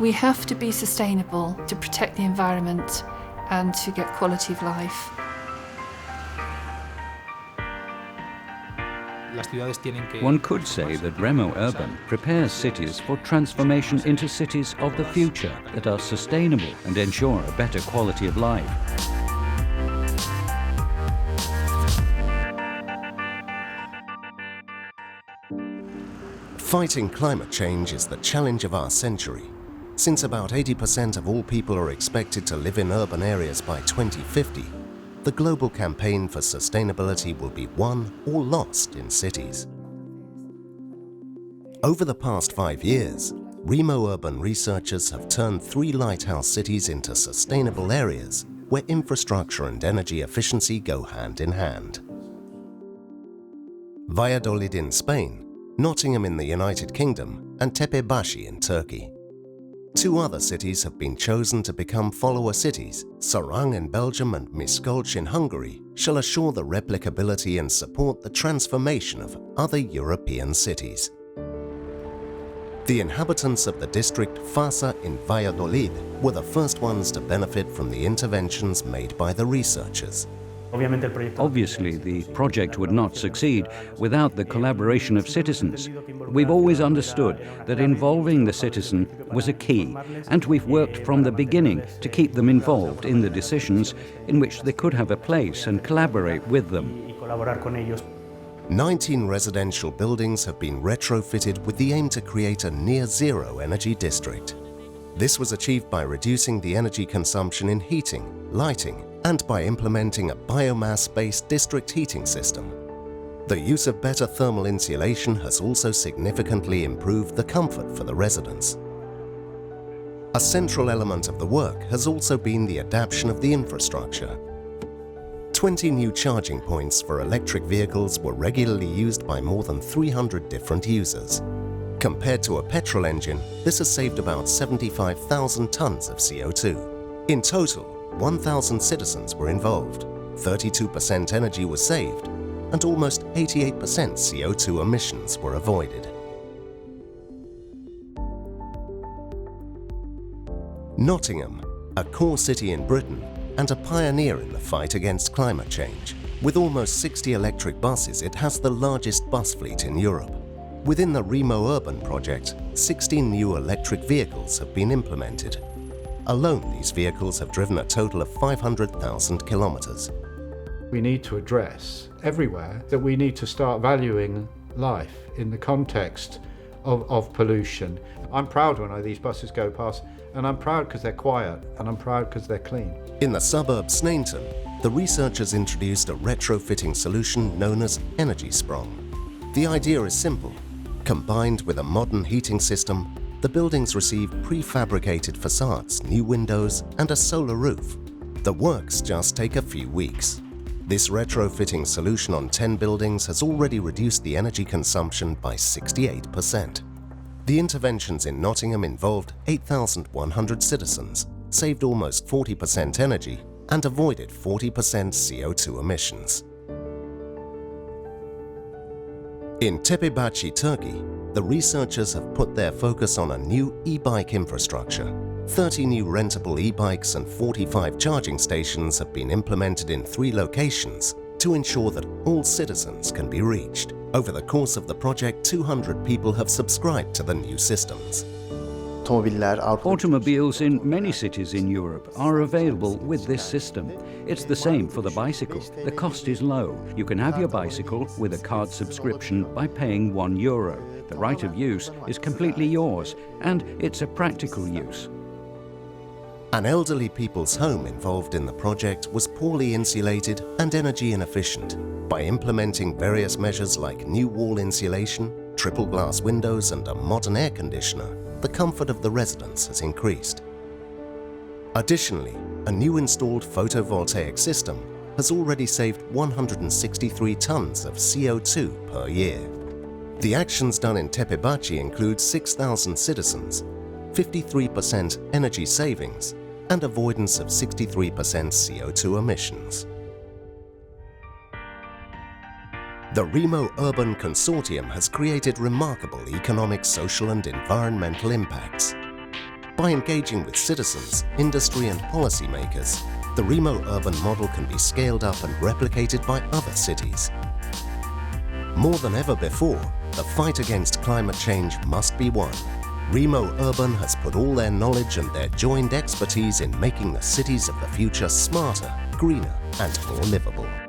We have to be sustainable to protect the environment and to get quality of life. One could say that Remourban prepares cities for transformation into cities of the future that are sustainable and ensure a better quality of life. Fighting climate change is the challenge of our century. Since about 80% of all people are expected to live in urban areas by 2050, the global campaign for sustainability will be won or lost in cities. Over the past 5 years, Remourban researchers have turned 3 lighthouse cities into sustainable areas where infrastructure and energy efficiency go hand in hand. Valladolid in Spain, Nottingham in the United Kingdom and Tepebasi in Turkey. 2 other cities have been chosen to become follower cities. Sarang in Belgium and Miskolc in Hungary shall assure the replicability and support the transformation of other European cities. The inhabitants of the district Fasa in Valladolid were the first ones to benefit from the interventions made by the researchers. Obviously, the project would not succeed without the collaboration of citizens. We've always understood that involving the citizen was a key, and we've worked from the beginning to keep them involved in the decisions in which they could have a place and collaborate with them. 19 residential buildings have been retrofitted with the aim to create a near-zero energy district. This was achieved by reducing the energy consumption in heating, lighting, and by implementing a biomass-based district heating system. The use of better thermal insulation has also significantly improved the comfort for the residents. A central element of the work has also been the adaptation of the infrastructure. 20 new charging points for electric vehicles were regularly used by more than 300 different users. Compared to a petrol engine, this has saved about 75,000 tons of CO2. In total, 1,000 citizens were involved, 32% energy was saved, and almost 88% CO2 emissions were avoided. Nottingham, a core city in Britain and a pioneer in the fight against climate change. With almost 60 electric buses, it has the largest bus fleet in Europe. Within the Remourban project, 16 new electric vehicles have been implemented. Alone, these vehicles have driven a total of 500,000 kilometers. We need to address everywhere that we need to start valuing life in the context of pollution. I'm proud when these buses go past, and I'm proud because they're quiet, and I'm proud because they're clean. In the suburb Snainton, the researchers introduced a retrofitting solution known as Energy Sprong. The idea is simple. Combined with a modern heating system, the buildings receive prefabricated facades, new windows, and a solar roof. The works just take a few weeks. This retrofitting solution on 10 buildings has already reduced the energy consumption by 68%. The interventions in Nottingham involved 8,100 citizens, saved almost 40% energy, and avoided 40% CO2 emissions. In Tepebasi, Turkey, the researchers have put their focus on a new e-bike infrastructure. 30 new rentable e-bikes and 45 charging stations have been implemented in 3 locations to ensure that all citizens can be reached. Over the course of the project, 200 people have subscribed to the new systems. Automobiles in many cities in Europe are available with this system. It's the same for the bicycle. The cost is low. You can have your bicycle with a card subscription by paying €1. The right of use is completely yours, and it's a practical use. An elderly people's home involved in the project was poorly insulated and energy inefficient. By implementing various measures like new wall insulation, triple glass windows and a modern air conditioner, the comfort of the residents has increased. Additionally, a new installed photovoltaic system has already saved 163 tons of CO2 per year. The actions done in Tepebasi include 6,000 citizens, 53% energy savings, and avoidance of 63% CO2 emissions. The Remourban Consortium has created remarkable economic, social and environmental impacts. By engaging with citizens, industry and policymakers, the Remo urban model can be scaled up and replicated by other cities. More than ever before, the fight against climate change must be won. Remo Urban has put all their knowledge and their joined expertise in making the cities of the future smarter, greener and more livable.